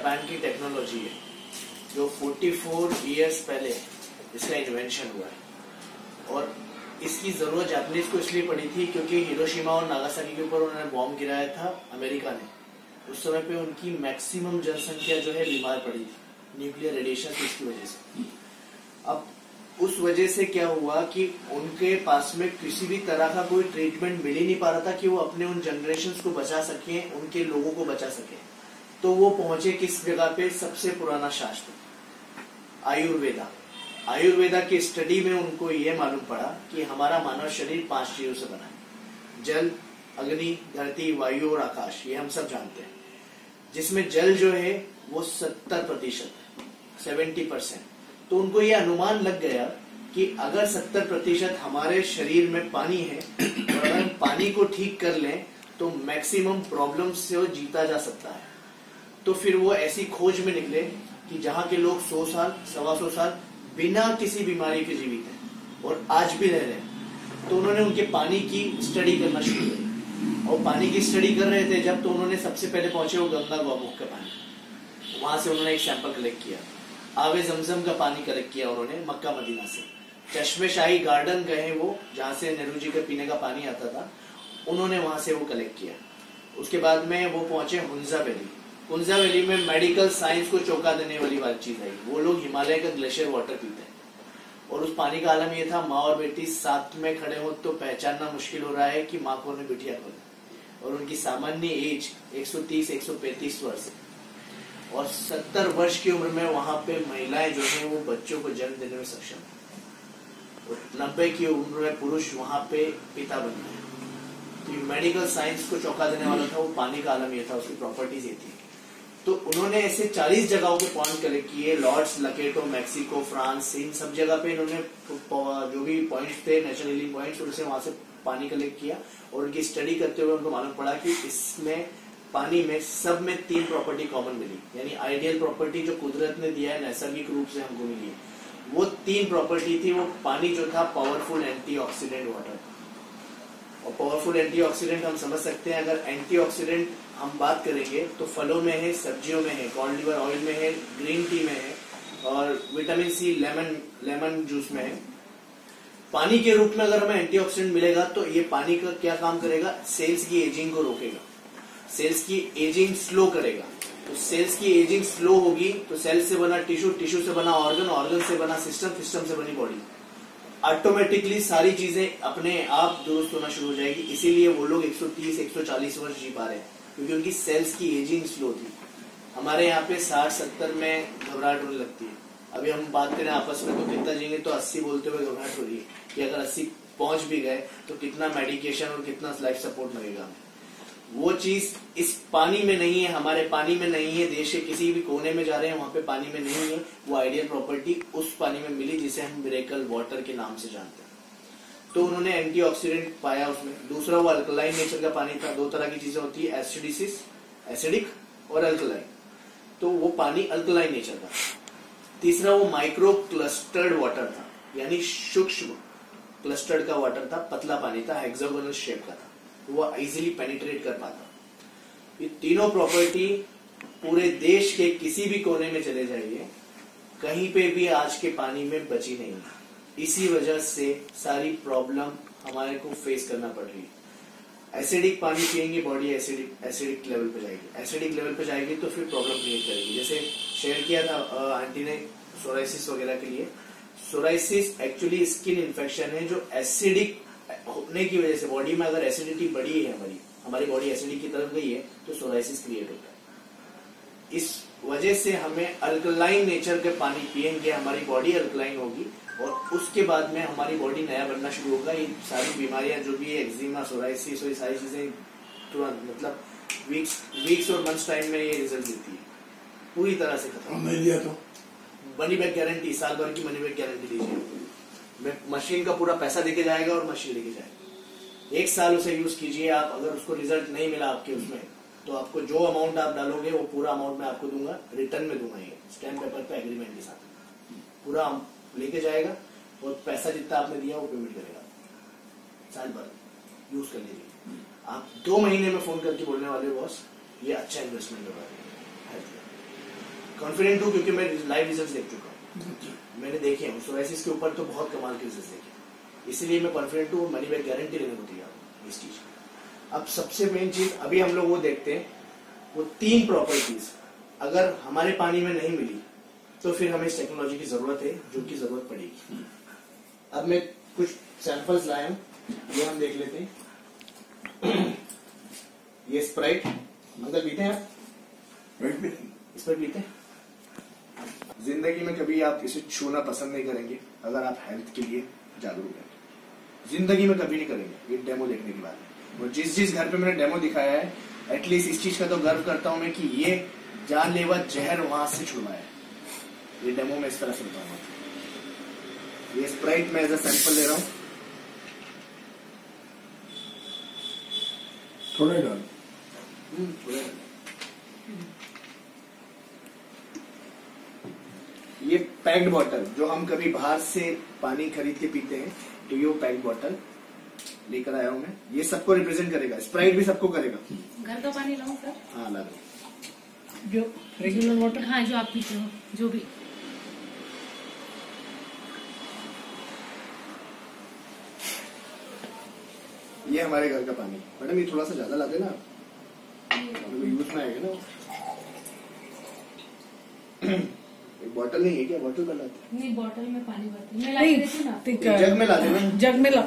Japan की technology है जो 44 इयर्स पहले इसका इन्वेंशन हुआ है। और इसकी जरूरत जापानीज को इसलिए पड़ी थी क्योंकि हिरोशिमा और नागासाकी के ऊपर उन्होंने बॉम्ब गिराया था अमेरिका ने। उस समय पे उनकी मैक्सिमम जनसंख्या जो है बीमार पड़ी थी न्यूक्लियर रेडिएशन की वजह से। अब उस वजह से क्या हुआ कि उनके पास में किसी भी तरह का कोई ट्रीटमेंट मिल ही नहीं पा रहा था कि वो अपने उन जनरेशन्स को बचा सके, उनके लोगों को बचा सके। तो वो पहुंचे किस जगह पे? सबसे पुराना शास्त्र आयुर्वेदा। आयुर्वेदा की स्टडी में उनको ये मालूम पड़ा कि हमारा मानव शरीर 5 चीजों से बना है, जल, अग्नि, धरती, वायु और आकाश। ये हम सब जानते हैं। जिसमें जल जो है वो 70% 70%। तो उनको ये अनुमान लग गया कि अगर 70% हमारे शरीर में पानी है और अगर हम पानी को ठीक कर लें तो मैक्सिमम प्रॉब्लम से वो जीता जा सकता है। तो फिर वो ऐसी खोज में निकले कि जहां के लोग 100 साल 125 साल बिना किसी बीमारी के जीवित हैं और आज भी रह रहे हैं। तो उन्होंने उनके पानी की स्टडी करना शुरू की और पानी की स्टडी कर रहे थे जब, तो उन्होंने सबसे पहले पहुंचे वो गंगा गौमुख का पानी। वहां से उन्होंने एक सैंपल कलेक्ट किया, आवे जमजम का पानी कलेक्ट किया उन्होंने मक्का मदीना से। चश्मे शाही गार्डन गए वो, जहां से नेहरू जी के पीने का पानी आता था, उन्होंने वहां से वो कलेक्ट किया। उसके बाद में वो पहुंचे हुंजा वैली। हुंजा वैली में मेडिकल साइंस को चौंका देने वाली बात चीज आई। वो लोग हिमालय का ग्लेशियर वाटर पीते हैं और उस पानी का आलम ये था, माँ और बेटी साथ में खड़े हो तो पहचानना मुश्किल हो रहा है कि माँ कौन है बिटिया कौन है। और उनकी सामान्य एज 130-135 वर्ष और 70 वर्ष की उम्र में वहां पे महिलाएं जो है वो बच्चों को जन्म देने में सक्षम है और 90 की उम्र में पुरुष वहां पे पिता बन गए। तो मेडिकल साइंस को चौंका देने वाला था वो पानी का आलम ये था, उसकी प्रॉपर्टीज ये थी। तो उन्होंने ऐसे 40 जगहों के पॉइंट कलेक्ट किए, लॉर्ड्स, लकेटो, मैक्सिको, फ्रांस, इन सब जगह पे इन्होंने जो भी पॉइंट्स थे नेचुरल हीलिंग पॉइंट्स, उनसे वहां से पानी कलेक्ट किया और उनकी स्टडी करते हुए उनको मालूम पड़ा कि इसमें पानी में सब में 3 प्रॉपर्टी कॉमन मिली। यानी आइडियल प्रॉपर्टी जो कुदरत ने दिया है, नैसर्गिक रूप से हमको मिली है, वो 3 प्रॉपर्टी थी। वो पानी जो था पावरफुल एंटीऑक्सीडेंट वाटर। और पावरफुल एंटीऑक्सीडेंट हम समझ सकते हैं, अगर एंटीऑक्सीडेंट हम बात करेंगे तो फलों में है, सब्जियों में है, कॉड लिवर ऑयल में है, ग्रीन टी में है और विटामिन सी लेमन जूस में है। पानी के रूप में अगर हमें एंटीऑक्सीडेंट मिलेगा तो ये पानी का क्या काम करेगा? सेल्स की एजिंग को रोकेगा, सेल्स की एजिंग स्लो करेगा। तो सेल्स की एजिंग स्लो होगी तो सेल से बना टिश्यू, टिश्यू से बना ऑर्गन, ऑर्गन से बना सिस्टम, सिस्टम से बनी बॉडी। ऑटोमेटिकली सारी चीजें अपने आप दुरुस्त होना शुरू हो जाएगी। इसीलिए वो लोग 130-140 वर्ष जी पा रहे हैं क्योंकि उनकी सेल्स की एजिंग स्लो थी। हमारे यहाँ पे 60-70 में घबराहट होने लगती है। अभी हम बात करें आपस में तो कितना जिएंगे, तो 80 बोलते हुए घबराहट हो रही है कि अगर 80 पहुंच भी गए तो कितना मेडिकेशन और कितना लाइफ सपोर्ट लगेगा हमें। वो चीज इस पानी में नहीं है, हमारे पानी में नहीं है। देश के किसी भी कोने में जा रहे हैं वहां पे पानी में नहीं है। वो आइडियल प्रॉपर्टी उस पानी में मिली जिसे हम मिरेकल वाटर के नाम से जानते हैं। तो उन्होंने एंटीऑक्सीडेंट पाया उसमें। दूसरा वो अल्कलाइन नेचर का पानी था। 2 तरह की चीजें होती है, एसिडिसिस, एसिडिक और अल्कलाइन। तो वो पानी अल्कलाइन नेचर का। तीसरा वो माइक्रो क्लस्टर्ड वाटर था, यानी सूक्ष्म क्लस्टर्ड का वाटर था, पतला पानी था, हेक्सागोनल शेप का था, वो इजीली पेनिट्रेट कर पाता। ये तीनों प्रॉपर्टी पूरे देश के किसी भी कोने में चले जाइए, कहीं पे भी आज के पानी में बची नहीं है। इसी वजह से सारी प्रॉब्लम हमारे को फेस करना पड़ रही है। एसिडिक पानी पिएंगे, बॉडी एसिडिक लेवल पे जाएगी, एसिडिक लेवल पे जाएगी तो फिर प्रॉब्लम क्रिएट करेगी। जैसे शेयर किया था आंटी ने सोराइसिस वगैरह के लिए। सोराइसिस एक्चुअली स्किन इन्फेक्शन है जो एसिडिक होने की वजह से, बॉडी में अगर एसिडिटी बढ़ी है, हमारी बॉडी एसिडिक की तरफ गई है तो सोराइसिस क्रिएट होता है। इस वजह से हमें अल्कलाइन नेचर के पानी पिएंगे, हमारी बॉडी अल्कलाइन होगी और उसके बाद में हमारी बॉडी नया बनना शुरू होगा। ये सारी बीमारियां जो भी है, एक्जिमा, सोराइसिस और ये सारी चीजें तुरंत मतलब वीक्स और मंथ्स टाइम में ये रिजल्ट देती है, पूरी तरह से खत्म। नहीं लिया तो मनी बैक गारंटी, साल भर की मनी बैक गारंटी लीजिए। मशीन का पूरा पैसा देके जाएगा और मशीन लेके जाएगा। 1 साल उसे यूज कीजिए आप, अगर उसको रिजल्ट नहीं मिला आपके उसमें तो आपको जो अमाउंट आप डालोगे वो पूरा अमाउंट मैं आपको दूंगा, रिटर्न में दूंगा, ये स्टैम्प पेपर पे एग्रीमेंट के साथ पूरा लेके जाएगा और पैसा जितना आपने दिया वो पेमेंट करेगा। साल भर यूज कर लीजिए आप। 2 महीने में फोन करके बोलने वाले बॉस ये अच्छा इन्वेस्टमेंट होगा। कॉन्फिडेंट हूँ क्योंकि मैं लाइव रिजल्ट देख चुका हूँ, मैंने देखे हैं सोराइसिस के ऊपर तो बहुत कमाल के रिजल्ट देखे, इसीलिए मैं कॉन्फिडेंट हूँ, मनी बैक गारंटी लेने को तैयार हूँ इस चीज। अब सबसे मेन चीज अभी हम लोग वो देखते हैं, वो 3 प्रॉपर्टीज अगर हमारे पानी में नहीं मिली तो फिर हमें इस टेक्नोलॉजी की जरूरत है, जो की जरूरत पड़ेगी। अब मैं कुछ सैंपल्स लाया हूं, ये हम देख लेते हैं। ये स्प्राइट अंदर पीते हैं आप? स्प्राइट पीते हैं? जिंदगी में कभी आप इसे छूना पसंद नहीं करेंगे अगर आप हेल्थ के लिए जागरूक हैं, जिंदगी में कभी नहीं करेंगे। ये डेमो देखने के बाद, और जिस घर पे मैंने डेमो दिखाया है, एटलीस्ट इस चीज का तो गर्व करता हूं मैं कि ये जानलेवा जहर वहां से छुड़वाया है। ये डेमो में इस तरह से बताऊंगा। ये स्प्राइट में एज अ सैंपल ले रहा हूं, थोड़ा डाल। ये पैक्ड बॉटल जो हम कभी बाहर से पानी खरीद के पीते हैं, तो ये पैक्ड बॉटल लेकर आया हूं मैं। ये सबको रिप्रेजेंट करेगा, स्प्राइट भी सबको करेगा। घर का पानी लाऊं सर? हाँ ला दो। जो रेगुलर वाटर, हाँ जो आप पीते हो, जो भी। ये हमारे घर का पानी। मैडम ये थोड़ा सा ज्यादा ला देना, यूज में आएगा ना। एक बॉटल नहीं है क्या? बॉटल का लाते? नहीं, बॉटल में पाणी भरते, मैं ला देती ना। जग में ला देना, जग में ला।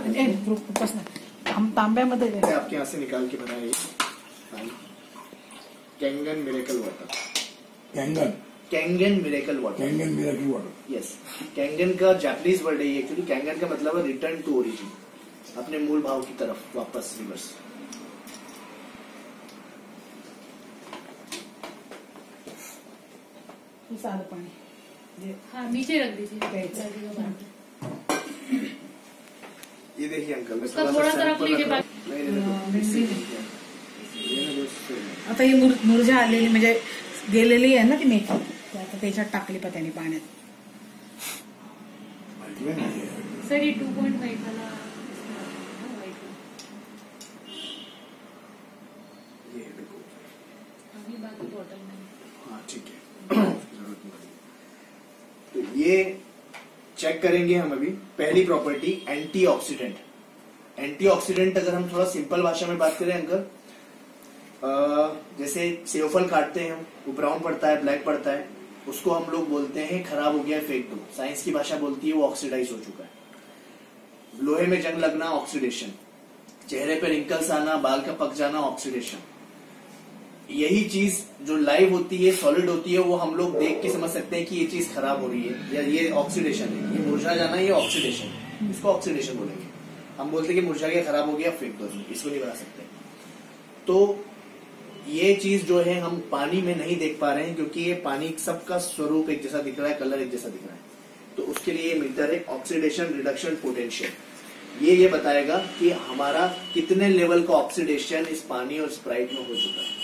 हम तांब्यामध्ये आपके यहाँ से निकाल के बनाए Kangen miracle water. Kangen miracle water, yes. Kangen का जापानीज वर्ड है ये, एक्चुअली कैंगन का मतलब है रिटर्न टू ओरिजिन, अपने मूल भाव की तरफ वापस, रिवर्स। सादा पानी, हाँ नीचे रख दीजिए। ये देखिए अंकल, उसका थोड़ा सा रख लीजिए। आता ही मुरझा आलेली म्हणजे गेलेली आहे ना ती मेथी, आता त्याच्यात टाकली पण त्याने पाण्यात। सर ये 2.5 वाला अभी बाकी बॉटल में। हाँ ठीक है। तो ये चेक करेंगे हम अभी। पहली प्रॉपर्टी एंटीऑक्सीडेंट। एंटीऑक्सीडेंट अगर हम थोड़ा सिंपल भाषा में बात करें अंकल, जैसे सेवफल काटते हैं हम, वो ब्राउन पड़ता है, ब्लैक पड़ता है, उसको हम लोग बोलते हैं खराब हो गया फेंक दो। साइंस की भाषा बोलती है वो ऑक्सीडाइज हो चुका है। लोहे में जंग लगना ऑक्सीडेशन, चेहरे पे रिंकल्स आना, बाल का पक जाना ऑक्सीडेशन। यही चीज जो लाइव होती है, सॉलिड होती है, वो हम लोग देख के समझ सकते हैं कि ये चीज खराब हो रही है या ये ऑक्सीडेशन है, ये मुरझा जाना, ये ऑक्सीडेशन है। इसको ऑक्सीडेशन बोलेंगे। हम बोलते हैं कि मुरझा गया, खराब हो गया, फेंक दो, इसको नहीं बना सकते। तो ये चीज जो है हम पानी में नहीं देख पा रहे हैं, क्योंकि ये पानी सबका स्वरूप एक जैसा दिख रहा है, कलर एक जैसा दिख रहा है। तो उसके लिए मीटर है ऑक्सीडेशन रिडक्शन पोटेंशियल। ये बताएगा कि हमारा कितने लेवल का ऑक्सीडेशन इस पानी और स्प्राइट में हो चुका है।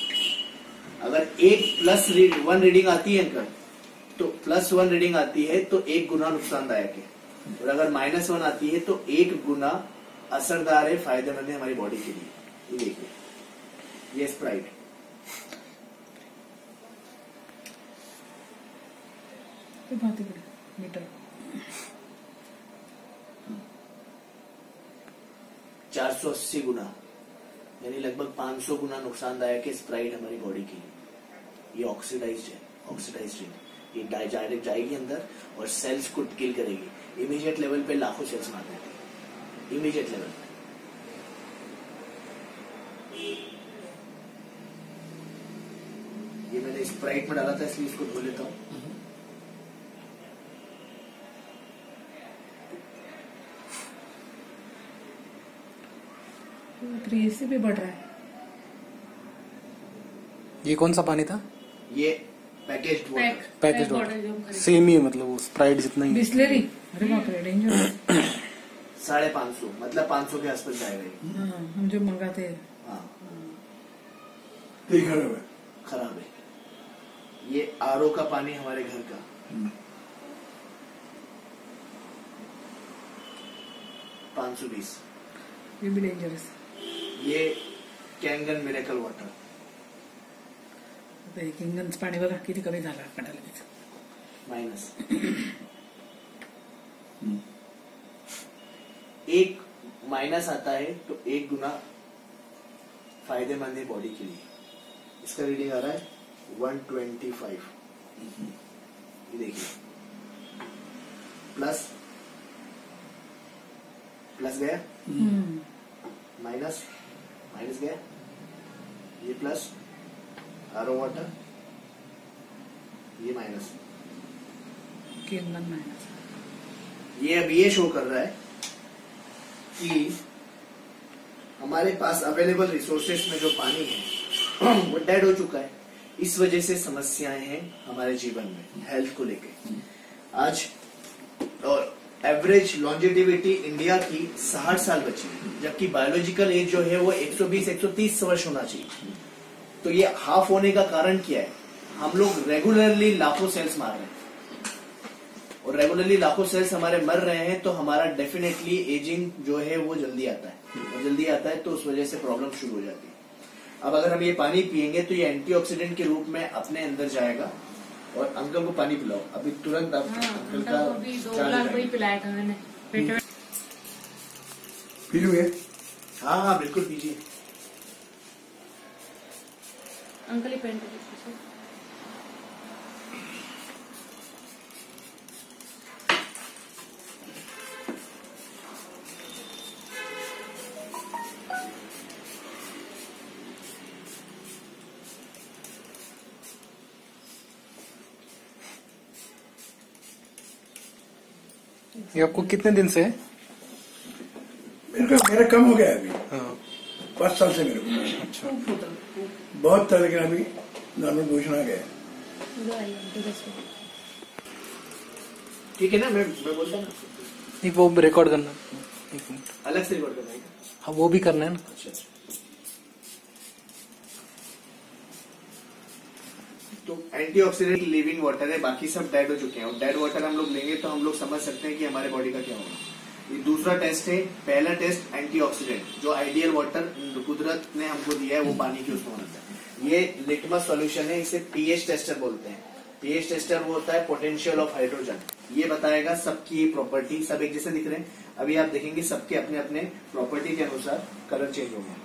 अगर 1+1 रीडिंग आती है अंकल, तो +1 रीडिंग आती है तो 1 गुना नुकसानदायक है, और अगर -1 आती है तो 1 गुना असरदार है, फायदेमंद है हमारी बॉडी के लिए। ये देखिए, ये स्प्राइट मीटर 480 गुना, यानी लगभग 500 गुना नुकसानदायक है स्प्राइट हमारी बॉडी के लिए। ये ऑक्सीडाइज्ड है, ऑक्सीडाइज्ड है। ये डायरेक्ट जाएगी अंदर और सेल्स को किल करेगी। इमीडिएट लेवल पे लाखों सेल्स मार देती है, इमीडिएट लेवल पे। ये मैंने स्प्राइट में डाला था, इसलिए इसको धो लेता हूँ। प्रेस भी बढ़ रहा है। ये कौन सा पानी था? ये packaged water, packaged water same ही, मतलब वो स्प्राइट जितना ही। बिस्लेरी, अरे बाप रे, डेंजर। 550, मतलब 500 के आसपास जाएगा ये। हम जो मंगाते हैं। हाँ, खराब है। ये आरओ का पानी हमारे घर का, 520। ये भी डेंजरस। ये कैंगन मिरेकल वाटर। किंगनचं पाणी बघा किती कमी झालं आपल्याला. माइनस। एक माइनस आता है तो 1 गुना फायदेमंद है बॉडी के लिए। इसका रीडिंग आ रहा है 125। ये देखिए, प्लस प्लस गया, माइनस माइनस गया, ये प्लस आरओ वाटर, ये माइनस, माइनस। ये अब ये शो कर रहा है कि हमारे पास अवेलेबल रिसोर्सेस में जो पानी है वो डेड हो चुका है। इस वजह से समस्याएं हैं हमारे जीवन में हेल्थ को लेके। आज और एवरेज लॉन्जेटिविटी इंडिया की 60 साल बची है, जबकि बायोलॉजिकल एज जो है वो 120-130 वर्ष होना चाहिए। तो ये हाफ होने का कारण क्या है? हम लोग रेगुलरली लाखों सेल्स मार रहे हैं, और रेगुलरली लाखों सेल्स हमारे मर रहे हैं, तो हमारा डेफिनेटली एजिंग जो है वो जल्दी आता है, और जल्दी आता है तो उस वजह से प्रॉब्लम शुरू हो जाती है। अब अगर हम ये पानी पियेंगे तो ये एंटीऑक्सीडेंट के रूप में अपने अंदर जाएगा। और अंकल को पानी पिलाओ अभी तुरंत। आप अंकल का 2 ग्लास वही पिलाया था मैंने। पी लोगे? हाँ हाँ बिल्कुल पीजिए। अंकल ही पेंट ये आपको कितने दिन से है? मेरा कम हो गया है अभी। हाँ। 5 साल से मेरे को। अच्छा। बहुत था, लेकिन अभी नॉर्मल पोजिशन आ गया। ठीक है ना, मैं बोलता ना। एक वो रिकॉर्ड करना, 1 मिनट अलग से रिकॉर्ड करना है। हाँ वो भी करना है ना। अच्छा। तो एंटीऑक्सीडेंट लिविंग वाटर है, बाकी सब डेड हो चुके हैं। और डेड वाटर हम लोग लेंगे तो हम लोग समझ सकते हैं कि हमारे बॉडी का क्या होगा। ये दूसरा टेस्ट है। पहला टेस्ट एंटीऑक्सीडेंट, जो आइडियल वाटर कुदरत ने हमको दिया है वो पानी की उसमें होना चाहिए। ये लिटमस सॉल्यूशन है, इसे पीएच टेस्टर बोलते हैं। पीएच टेस्टर वो होता है पोटेंशियल ऑफ हाइड्रोजन। ये बताएगा सबकी प्रॉपर्टी, सब एक जैसे दिख रहे हैं। अभी आप देखेंगे सबके अपने अपने प्रॉपर्टी के अनुसार कलर चेंज होंगे।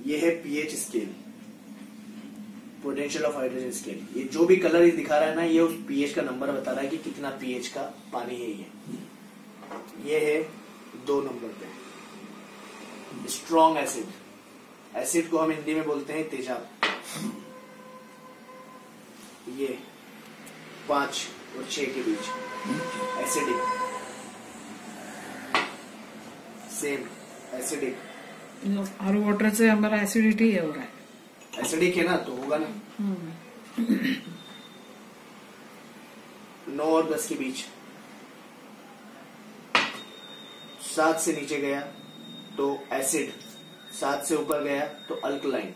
ये है pH scale, potential of hydrogen scale. ये जो भी कलर ये दिखा रहा है ना, ये उस पीएच का नंबर बता रहा है कि कितना पीएच का पानी है। ये है 2 नंबर पे स्ट्रॉन्ग एसिड। एसिड को हम हिंदी में बोलते हैं तेजाब। ये 5 और 6 के बीच एसिडिक, सेम एसिडिक। आरो वाटर से हमारा एसिडिटी हो रहा है। एसिडिक है ना, तो होगा ना। 9 और 10 के बीच। 7 से नीचे गया तो एसिड, 7 से ऊपर गया तो अल्कलाइन।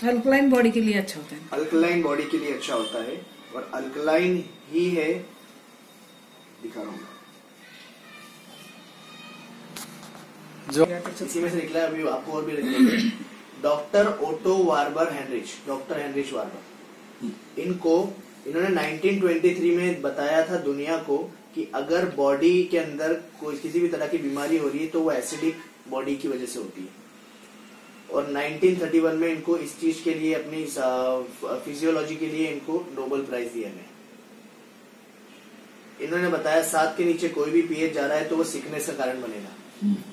अल्कलाइन बॉडी के लिए अच्छा होता है। अल्कलाइन बॉडी के लिए अच्छा होता है, और अल्कलाइन ही है, दिखा रहा हूं जो इसी में से निकला है। अभी आपको और भी निकलेगा। Doctor Otto Warburg Heinrich, doctor Heinrich Warburg, इन्होंने 1923 में बताया था दुनिया को कि अगर बॉडी के अंदर कोई किसी भी तरह की बीमारी हो रही है तो वो एसिडिक बॉडी की वजह से होती है। और 1931 में इनको इस चीज के लिए, अपनी फिजियोलॉजी के लिए इनको नोबेल प्राइज दिया गया। इन्होंने बताया 7 के नीचे कोई भी पीएच जा रहा है तो वो सिकनेस का कारण बनेगा,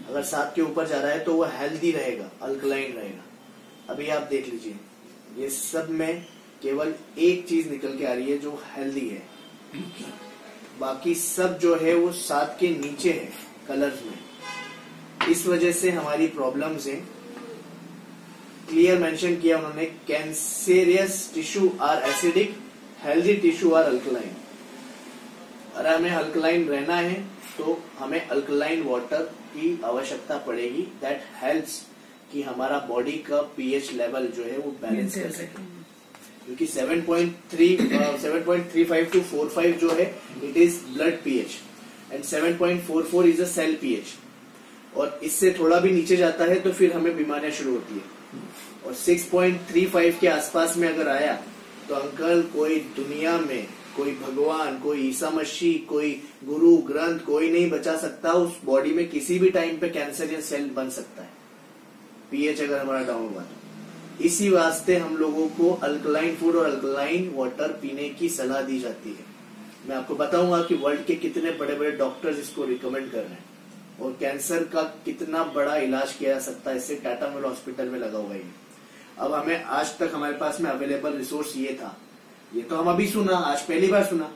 अगर 7 के ऊपर जा रहा है तो वो हेल्दी रहेगा, अल्कलाइन रहेगा। अभी आप देख लीजिए, ये सब में केवल एक चीज निकल के आ रही है जो हेल्दी है, बाकी सब जो है वो 7 के नीचे है कलर्स में। इस वजह से हमारी प्रॉब्लम्स हैं। क्लियर मेंशन किया उन्होंने, cancerous tissue are acidic, healthy tissue are alkaline. अगर हमें अल्कलाइन रहना है तो हमें अल्कलाइन वाटर की आवश्यकता पड़ेगी। दैट हेल्प्स कि हमारा बॉडी का पीएच लेवल जो है वो बैलेंस कर सके, क्योंकि 7.35 टू 45 जो है it is blood pH and 7.44 is a cell pH, और इससे थोड़ा भी नीचे जाता है तो फिर हमें बीमारियां शुरू होती है। और 6.35 के आसपास में अगर आया तो अंकल कोई दुनिया में कोई भगवान, कोई ईसा मसीह, कोई गुरु ग्रंथ कोई नहीं बचा सकता। उस बॉडी में किसी भी टाइम पे कैंसर या सेल बन सकता है पीएच अगर हमारा डाउन हुआ तो। इसी वास्ते हम लोगों को अल्कलाइन फूड और अल्कलाइन वाटर पीने की सलाह दी जाती है। मैं आपको बताऊंगा कि वर्ल्ड के कितने बड़े बड़े डॉक्टर्स इसको रिकमेंड कर रहे हैं और कैंसर का कितना बड़ा इलाज किया जा सकता है इससे। टाटा मेमोरियल हॉस्पिटल में लगा हुआ है। अब हमें आज तक हमारे पास में अवेलेबल रिसोर्स ये था, ये तो हम अभी सुना, आज पहली बार सुना।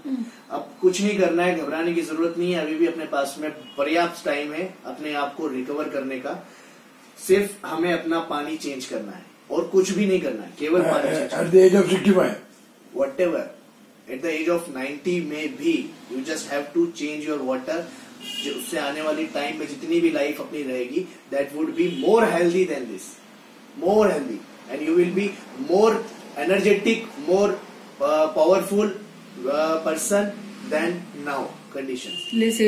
अब कुछ नहीं करना है, घबराने की जरूरत नहीं है। अभी भी अपने पास में पर्याप्त टाइम है अपने आप को रिकवर करने का। सिर्फ हमें अपना पानी चेंज करना है और कुछ भी नहीं करना है, केवल पानी change. At the age of 65 whatever, at the age of 90 में भी you just have to change your water। जो उससे आने वाली टाइम में जितनी भी लाइफ अपनी रहेगी that would be more healthy than this, more healthy, and you will be more energetic, more powerful person than now conditions। Less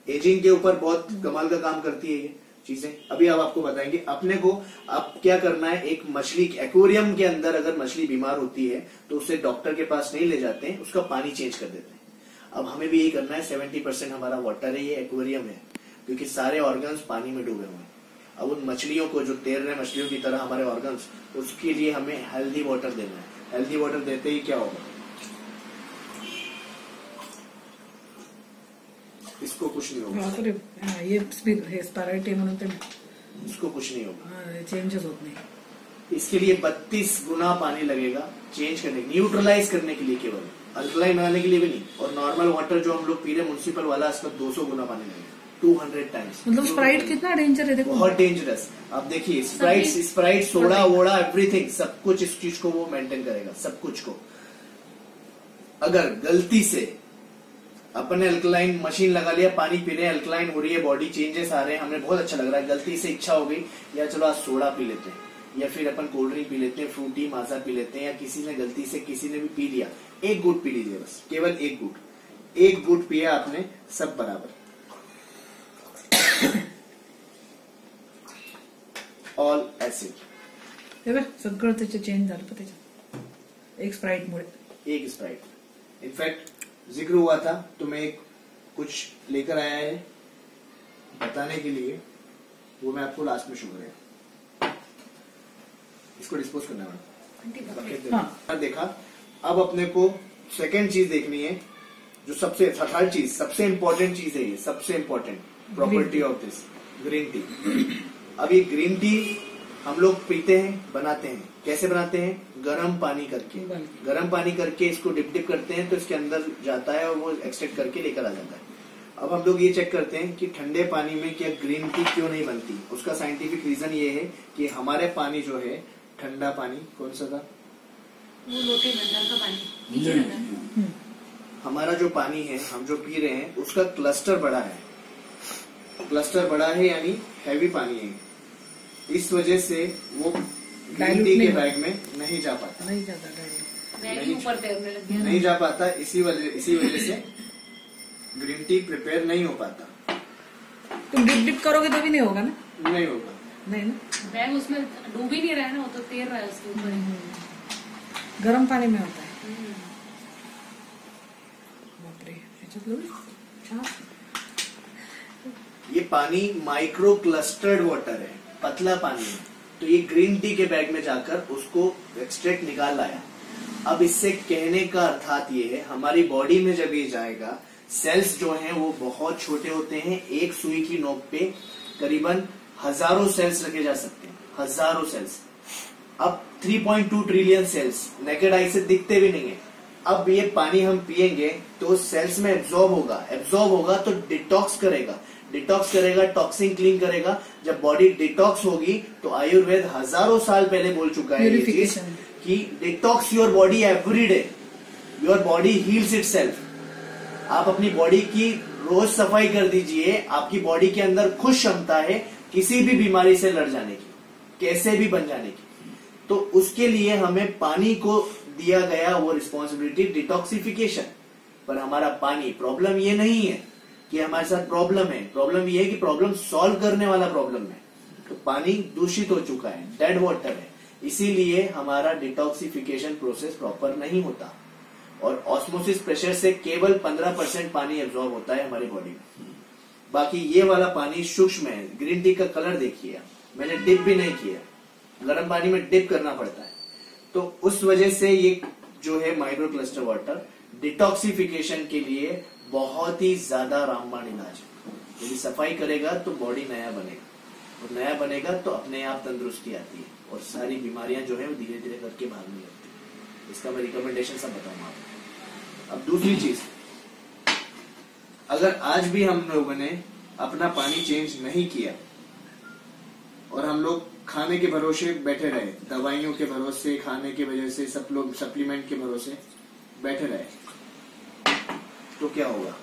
ageing के ऊपर बहुत कमाल का काम करती है ये चीजें। अभी अब आपको बताएंगे अपने को अब क्या करना है। एक मछली एक्वेरियम के अंदर अगर मछली बीमार होती है तो उसे डॉक्टर के पास नहीं ले जाते हैं, उसका पानी चेंज कर देते हैं। अब हमें भी यही करना है। 70% हमारा वाटर है, ये एक्वेरियम है, क्योंकि सारे ऑर्गन्स पानी में डूबे हुए हैं। अब उन मछलियों को जो तैर रहे मछलियों की तरह हमारे ऑर्गन्स, उसके लिए हमें हेल्दी वाटर देना है। हेल्दी वाटर देते ही क्या होगा, इसको कुछ नहीं होगा, ये स्पायराइटी म्हणून ते इसको कुछ नहीं होगा, चेंजेस होत नाही। इसके लिए 32 गुना पानी लगेगा चेंज करने, न्यूट्रलाइज करने के लिए, केवल अल्कलाइन बनाने के लिए भी नहीं। और नॉर्मल वाटर जो हम लोग पी रहे म्युनिसिपल वाला, इसका 200 गुना पानी लगेगा, 200 टाइम्स। मतलब स्प्राइट कितना डेंजर है, देखो बहुत डेंजरस। आप देखिए स्प्राइट सोडा वोडा एवरीथिंग, सब कुछ इस चीज को वो मेंटेन करेगा, सब कुछ को। अगर गलती से अपने अल्कलाइन मशीन लगा लिया, पानी पी रहे हैं, अल्कलाइन हो रही है, बॉडी चेंजेस आ रहे हैं, हमें बहुत अच्छा लग रहा है, गलती से इच्छा हो गई या चलो आज सोडा पी लेते हैं या फिर अपन कोल्ड ड्रिंक पी लेते हैं, फ्रूटी माजा पी लेते हैं, या किसी ने गलती से किसी ने भी पी लिया, एक गुट पी लीजिए बस, केवल एक गुट पिया आपने, सब बराबर। ऑल एसिड सगळं त्याचे चेंज झालं पण त्याच्यात एक स्प्राइटमुळे। एक स्प्राइट इनफैक्ट जिक्र हुआ था तो मैं एक कुछ लेकर आया है बताने के लिए, वो मैं आपको लास्ट में शो करेगा। इसको डिस्पोज करना है मैडम। हाँ देखा। अब अपने को सेकेंड चीज देखनी है, जो सबसे थर्ड चीज, सबसे इंपॉर्टेंट चीज है, ये सबसे important property of this green tea. अब ये ग्रीन टी हम लोग पीते हैं, बनाते हैं, कैसे बनाते हैं, गर्म पानी करके, गर्म पानी करके इसको डिप करते हैं तो इसके अंदर जाता है और वो एक्सट्रैक्ट करके लेकर आ जाता है। अब हम लोग ये चेक करते हैं कि ठंडे पानी में क्या ग्रीन टी क्यों नहीं बनती। उसका साइंटिफिक रीजन ये है कि हमारे पानी जो है, ठंडा पानी कौन सा था, वो लोटे में नल का पानी नीचे लगा। हमारा जो पानी है हम जो पी रहे हैं उसका क्लस्टर बड़ा है, क्लस्टर बड़ा है यानी हैवी पानी है। इस वजह से वो ग्रीन टी के बैग में नहीं जा पाता, नहीं जाता डायरेक्ट, बैग ऊपर तैरने लग गया, नहीं जा पाता। इसी वजह से ग्रीन टी प्रिपेयर नहीं हो पाता। तुम डिप करोगे तो भी नहीं होगा ना, नहीं होगा, नहीं ना, बैग उसमें डूब ही नहीं रहा है ना, वो तो तैर रहा है उसके ऊपर। गर्म पानी में होता है। बापरे, ह्याच्यात लोक छान। ये पानी माइक्रो क्लस्टर्ड वाटर है, पतला पानी है। तो ये ग्रीन टी के बैग में जाकर उसको एक्सट्रैक्ट निकाल लाया। अब इससे कहने का अर्थात ये है, हमारी बॉडी में जब ये जाएगा, सेल्स जो हैं वो बहुत छोटे होते हैं। एक सुई की नोक पे करीबन हजारों सेल्स रखे जा सकते हैं, हजारों सेल्स। अब 3.2 ट्रिलियन सेल्स नेकेड आई से दिखते भी नहीं है। अब ये पानी हम पिएंगे तो सेल्स में एब्जॉर्ब होगा तो डिटॉक्स करेगा। डिटॉक्स करेगा, टॉक्सिन क्लीन करेगा। जब बॉडी डिटॉक्स होगी तो आयुर्वेद हजारों साल पहले बोल चुका है ये चीज Purification. कि detox your body every day, your body heels itself. आप अपनी बॉडी की रोज सफाई कर दीजिए, आपकी बॉडी के अंदर खुद क्षमता है किसी भी बीमारी से लड़ जाने की, कैसे भी बन जाने की। तो उसके लिए हमें पानी को दिया गया वो रिस्पॉन्सिबिलिटी डिटॉक्सिफिकेशन। पर हमारा पानी, प्रॉब्लम ये नहीं है कि हमारे साथ प्रॉब्लम है, प्रॉब्लम ये है कि प्रॉब्लम सॉल्व करने वाला प्रॉब्लम है। तो पानी दूषित हो चुका है, डेड वाटर है, इसीलिए हमारा डिटॉक्सिफिकेशन प्रोसेस प्रॉपर नहीं होता। और ऑस्मोसिस प्रेशर से केवल 15% पानी एब्जॉर्ब होता है हमारी बॉडी में। बाकी ये वाला पानी सूक्ष्म है। ग्रीन टी का कलर देखिए, मैंने डिप भी नहीं किया, गर्म पानी में डिप करना पड़ता है। तो उस वजह से ये जो है माइक्रो क्लस्टर वाटर डिटॉक्सिफिकेशन के लिए बहुत ही ज्यादा रामबाण इलाज है। यदि सफाई करेगा तो बॉडी नया बनेगा, और नया बनेगा तो अपने आप तंदुरुस्ती आती है, और सारी बीमारियां जो है वो धीरे धीरे करके भागने लगती है। इसका मैं रिकमेंडेशन सब बताऊंगा आपको। अब दूसरी चीज, अगर आज भी हम लोगों ने अपना पानी चेंज नहीं किया और हम लोग खाने के भरोसे बैठे रहे, दवाइयों के भरोसे, खाने के वजह से, सब लोग सप्लीमेंट के भरोसे बैठे रहे, तो क्या होगा?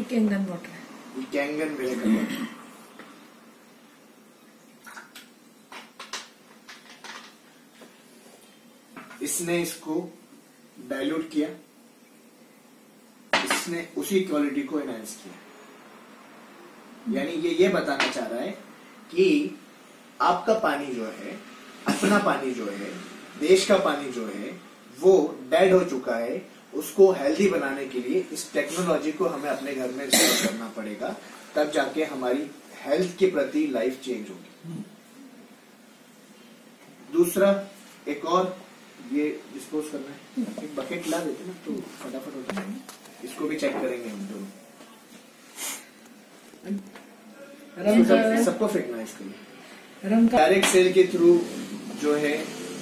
कैंगन वाटर है, कैंगन मिलेगा वाटर। इसने इसको डाइल्यूट किया, इसने उसी क्वालिटी को एनहांस किया। यानी ये बताना चाह रहा है कि आपका पानी जो है, अपना पानी जो है, देश का पानी जो है, वो डेड हो चुका है। उसको हेल्दी बनाने के लिए इस टेक्नोलॉजी को हमें अपने घर में इस्तेमाल करना पड़ेगा, तब जाके हमारी हेल्थ के प्रति लाइफ चेंज होगी। दूसरा, एक और ये डिस्पोज करना है, एक बकेट ला देते ना तो फटाफट होता है। इसको भी चेक करेंगे हम दोनों, सबको फेंकना है इसके लिए। रंग का डायरेक्ट सेल के थ्रू जो है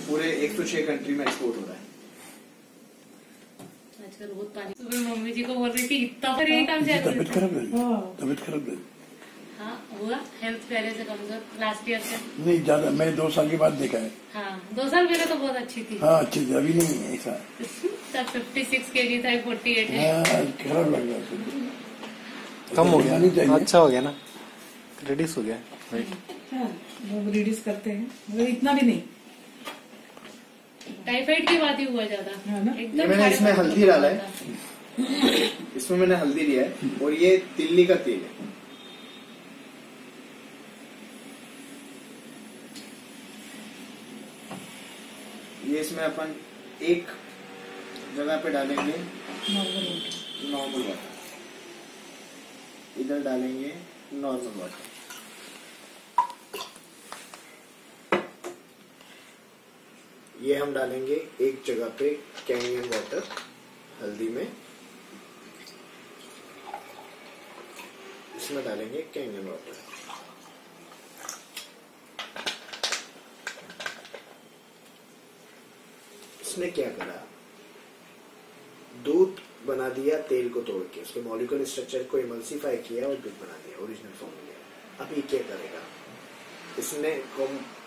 पूरे 106 कंट्री में एक्सपोर्ट हो रहा है। आजकल बहुत पानी, सुबह मम्मी जी को बोल रही थी इतना पर यही काम चल रहा तबीयत है। खराब लगी, तबीयत खराब लगी। हाँ हुआ, हेल्थ पहले से कमजोर, लास्ट ईयर से। नहीं ज्यादा, मैंने 2 साल के बाद देखा है। हाँ 2 साल पहले तो बहुत अच्छी थी। हाँ अच्छी थी, अभी नहीं है ऐसा। तब 56 kg था, 48 है। हाँ खराब लग रहा है। कम हो नहीं चाहिए। गया, अच्छा हो गया ना, रिड्यूस हो गया। हाँ, वो रिड्यूस करते हैं, मगर इतना भी नहीं। टाइफाइड की बात ही हुआ ज्यादा। हाँ ना? एकदम मैंने इसमें टाइफाइड हल्दी डाला है। था। इसमें मैंने हल्दी लिया है, और ये तिल्ली का तेल है। ये इसमें अपन एक जगह पे डालेंगे नॉर्मल वाटर, इधर डालेंगे नॉर्मल वाटर। ये हम डालेंगे एक जगह पे कैंगन वाटर हल्दी में, इसमें डालेंगे कैंगन वाटर। इसने क्या करा, दूध बना दिया तेल को तोड़ के, उसके मॉलिक्यूलर स्ट्रक्चर को इमल्सिफाई किया और दूध बना दिया, ओरिजिनल फॉर्म में लिया। अब ये क्या करेगा, इसने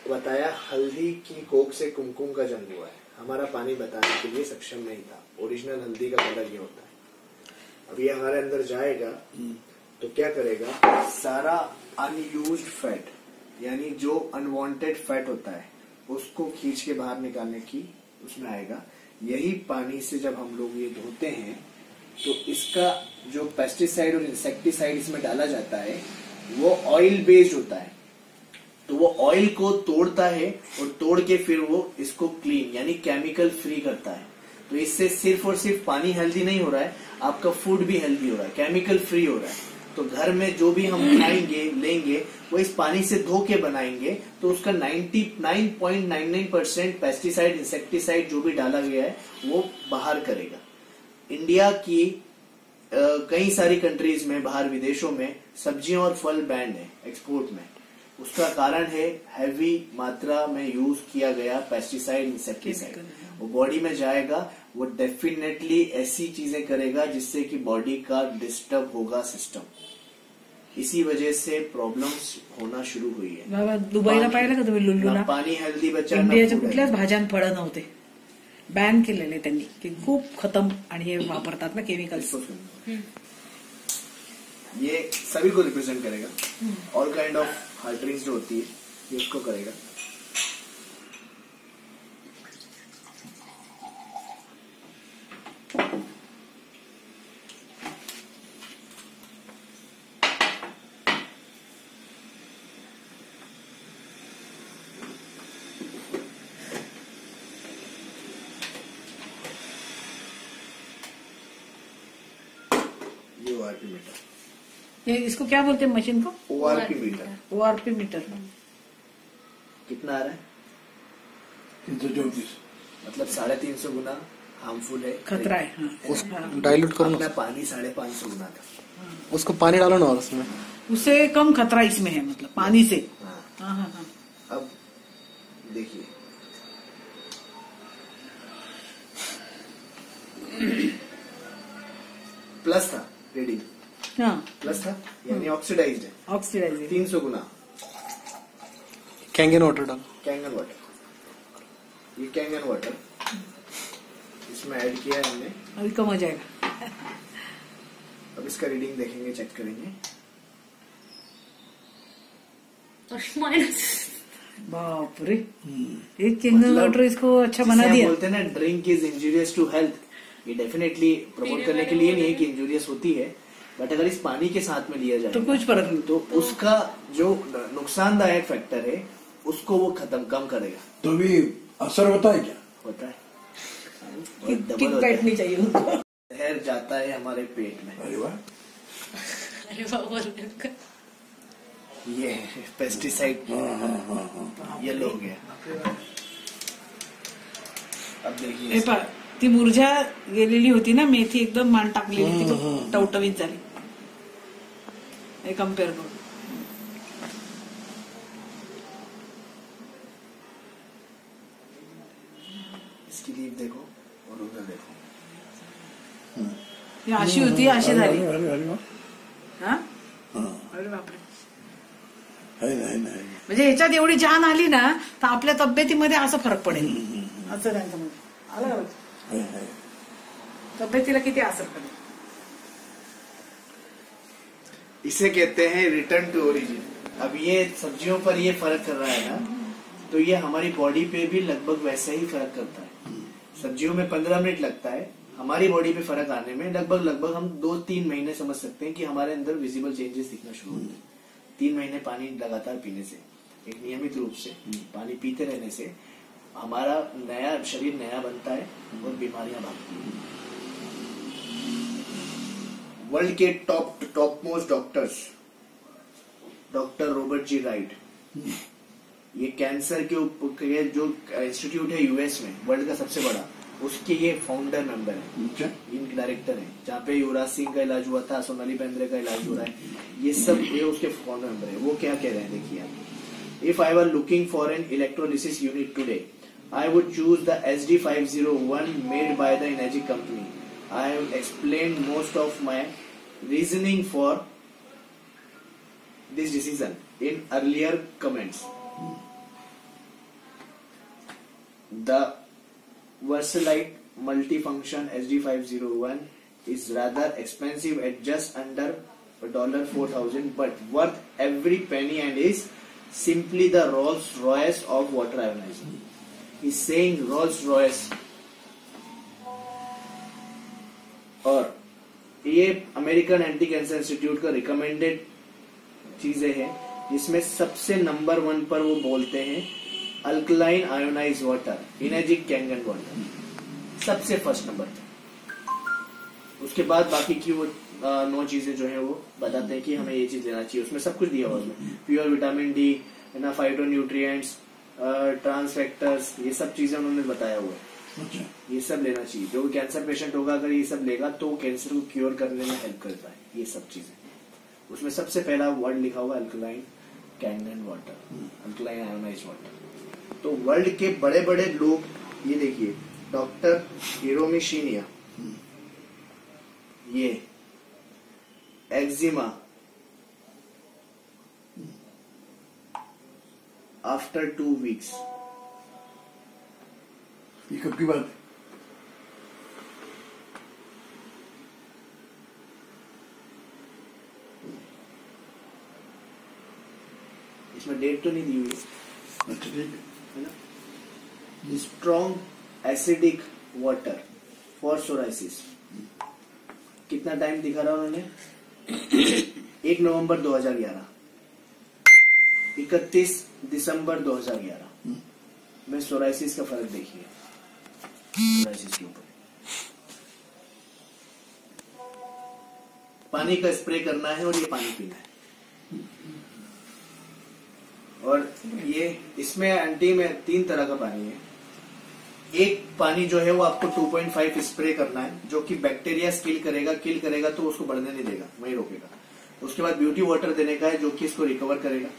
बताया हल्दी की कोक से कुमकुम का जन्म हुआ है। हमारा पानी बताने के लिए सक्षम नहीं था, ओरिजिनल हल्दी का कलर ये होता है। अब ये हमारे अंदर जाएगा तो क्या करेगा, सारा अनयूज्ड फैट, यानी जो अनवांटेड फैट होता है, उसको खींच के बाहर निकालने की उसमें आएगा। यही पानी से जब हम लोग ये धोते हैं तो इसका जो पेस्टिसाइड और इंसेक्टिसाइड इसमें डाला जाता है वो ऑयल बेस्ड होता है। तो वो ऑयल को तोड़ता है और तोड़ के फिर वो इसको क्लीन यानी केमिकल फ्री करता है। तो इससे सिर्फ और सिर्फ पानी हेल्दी नहीं हो रहा है, आपका फूड भी हेल्दी हो रहा है, केमिकल फ्री हो रहा है। तो घर में जो भी हम खाएंगे लेंगे वो इस पानी से धो के बनाएंगे तो उसका 99.99% पेस्टिसाइड इंसेक्टिसाइड जो भी डाला गया है वो बाहर करेगा। इंडिया की कई सारी कंट्रीज में, बाहर विदेशों में सब्जियां और फल बैंड है एक्सपोर्ट में, उसका कारण है हैवी मात्रा में यूज किया गया पेस्टिसाइड, इंसेक्टिसाइड। वो बॉडी में जाएगा, वो डेफिनेटली ऐसी चीजें करेगा जिससे कि बॉडी का डिस्टर्ब होगा सिस्टम। इसी वजह से प्रॉब्लम्स होना शुरू हुई है। बाबा दुबईला पाहिलं का तुम्ही लुल्लूला? ना पाणी हेल्दी बच्चा, ना इंडियाच्या food कुठल्याच healthy. भाज्या फळं नव्हते, बॅन केलेले त्यांनी की खूप खतम आणि हे वापरतात ना केमिकल्स। ये सभी को रिप्रेजेंट करेगा। All kind of heart drinks जो होती है ये उसको करेगा। ये ओआरपी मीटर, ये इसको क्या बोलते हैं मशीन को? ORP meter ORP meter. कितना आ रहा है? 334। मतलब 350 गुना हार्मफुल है, खतरा है। हाँ। उसको डाइल्यूट करो अपना ना, पानी 550 गुना था। उसको पानी डालो ना और उसमें। उससे कम खतरा इसमें है, मतलब पानी से। हाँ। हाँ हाँ हाँ। अब देखिए प्लस था रीडिंग, हाँ प्लस था यानी ऑक्सीडाइज्ड है। ऑक्सीडाइज 300 गुना कैंगन वाटर डालो। कैंगन वाटर, ये कैंगन वाटर इसमें ऐड किया है हमने। अभी कम हो जाएगा। अब इसका रीडिंग देखेंगे, चेक करेंगे। माइनस। बाप रे, एक कैंगन वाटर इसको अच्छा बना जिसे हम दिया। बोलते हैं ना drink is injurious to health, ये डेफिनेटली प्रमोट करने के लिए नहीं है कि इंजूरियस होती है, बट अगर इस पानी के साथ में लिया जाए तो कुछ फर्क नहीं। तो उसका जो नुकसानदायक फैक्टर है उसको वो खत्म कम करेगा। तो भी असर होता है क्या? होता है, किक डबल होता बैठ है। नहीं चाहिए उनको। जहर जाता है हमारे पेट में। अरे वाह, अरे बाबा, ये पेस्टिसाइड ये लो गया। अब हे देखिए पहा, ती मुरझा गेलेली होती ना मेथी, एकदम मान टाकलेली ती टवटवीत झाली। हे कम्पेअर करू। इसकी लीफ देखो और उधर देखो, ही अशी होती, अशी झाली। अरे अरे वाह, हा? हाँ, अरे बापरे, है ना, है ना, है ना। म्हणजे याच्यात एवढी जान आली ना तर आपल्या तब्येतीमध्ये असं फरक पडेल, असं त्यांचं म्हणजे आलं का लक्षात? है, है। तब्येतीला किती असर पडेल। इसे कहते हैं रिटर्न टू ओरिजिन। अब ये सब्जियों पर ये फर्क कर रहा है ना, तो ये हमारी बॉडी पे भी लगभग वैसा ही फर्क करता है। सब्जियों में 15 मिनट लगता है, हमारी बॉडी पे फर्क आने में लगभग हम 2-3 महीने समझ सकते हैं कि हमारे अंदर विजिबल चेंजेस दिखना शुरू होते हैं। 3 महीने पानी लगातार पीने से, एक नियमित रूप से पानी पीते रहने से हमारा नया शरीर नया बनता है और बीमारियां भागती हैं। वर्ल्ड के top most doctors, doctor Robert G Wright, ये कैंसर के जो इंस्टीट्यूट है यूएस में वर्ल्ड का सबसे बड़ा, उसके ये फाउंडर मेंबर है, अच्छा, इनके डायरेक्टर है। जहाँ पे युवराज सिंह का इलाज हुआ था, सोनाली बेंद्रे का इलाज हो रहा है, ये सब ये उसके फाउंडर मेंबर है। वो क्या कह रहे हैं देखिए आप, if I were looking for an electrolysis unit today, I would choose the SD501 made by the energy company. I have explained most of my reasoning for this decision in earlier comments. The Versalite multifunction SD501 is rather expensive at just under $4,000, but worth every penny and is simply the Rolls Royce of water ionizing. He's saying Rolls Royce. और ये American anti cancer institute का recommended चीजें हैं, जिसमें सबसे number 1 पर वो बोलते हैं alkaline ionise water, energetic Kangen water, सबसे फर्स्ट नंबर पे। उसके बाद बाकी की वो 9 चीजें जो है वो बताते हैं कि हमें ये चीज लेना चाहिए। उसमें सब कुछ दिया हुआ, उसमें pure vitamin D, phytonutrients, trans factors, ये सब चीजें उन्होंने बताया हुआ है। अच्छा, ये सब लेना चाहिए। जो कैंसर पेशेंट होगा अगर ये सब लेगा तो कैंसर को क्योर करने में हेल्प करता है। ये सब चीजें उसमें सबसे पहला वर्ड लिखा हुआ alkaline Kangen water, alkaline ionise water. तो वर्ल्ड के बड़े बड़े लोग, ये देखिए डॉक्टर हिरोमी शिनिया, ये एक्जिमा आफ्टर 2 weeks। ये कब की बात है? इसमें डेट तो नहीं दी हुई है, अच्छा ठीक है ना। Strong acidic water for psoriasis, कितना टाइम दिखा रहा उन्होंने? 1 नवंबर 2011, 31 दिसंबर 2011 में सोराइसिस का फर्क देखिए, सोराइसिस के ऊपर पानी का स्प्रे करना है और ये पानी पीना है। और ये इसमें एंटी में 3 तरह का पानी है। एक पानी जो है वो आपको 2.5 स्प्रे करना है, जो कि बैक्टीरिया किल करेगा तो उसको बढ़ने नहीं देगा, वही रोकेगा। उसके बाद ब्यूटी वाटर देने का है, जो कि इसको रिकवर करेगा।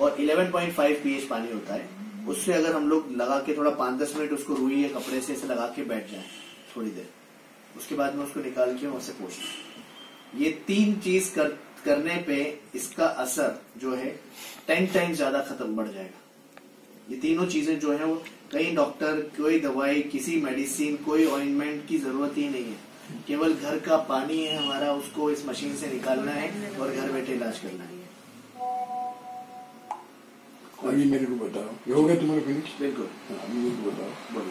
और 11.5 pH पानी होता है, उससे अगर हम लोग लगा के थोड़ा 5-10 मिनट उसको रुई या कपड़े से ऐसे लगा के बैठ जाए थोड़ी देर, उसके बाद में उसको निकाल के वहां से पोंछ लें। ये 3 चीज करने पे इसका असर जो है 10 टाइम्स ज्यादा खत्म बढ़ जाएगा। ये तीनों चीजें जो है वो कहीं डॉक्टर, कोई दवाई, किसी मेडिसिन, कोई ऑइंटमेंट की जरूरत ही नहीं है। केवल घर का पानी है हमारा, उसको इस मशीन से निकालना है और घर बैठे इलाज करना है। अभी मेरे को बताओ, ये हो गया तुम्हारा फिनिश? बिल्कुल। हाँ, अभी मेरे को बताओ। बोलो।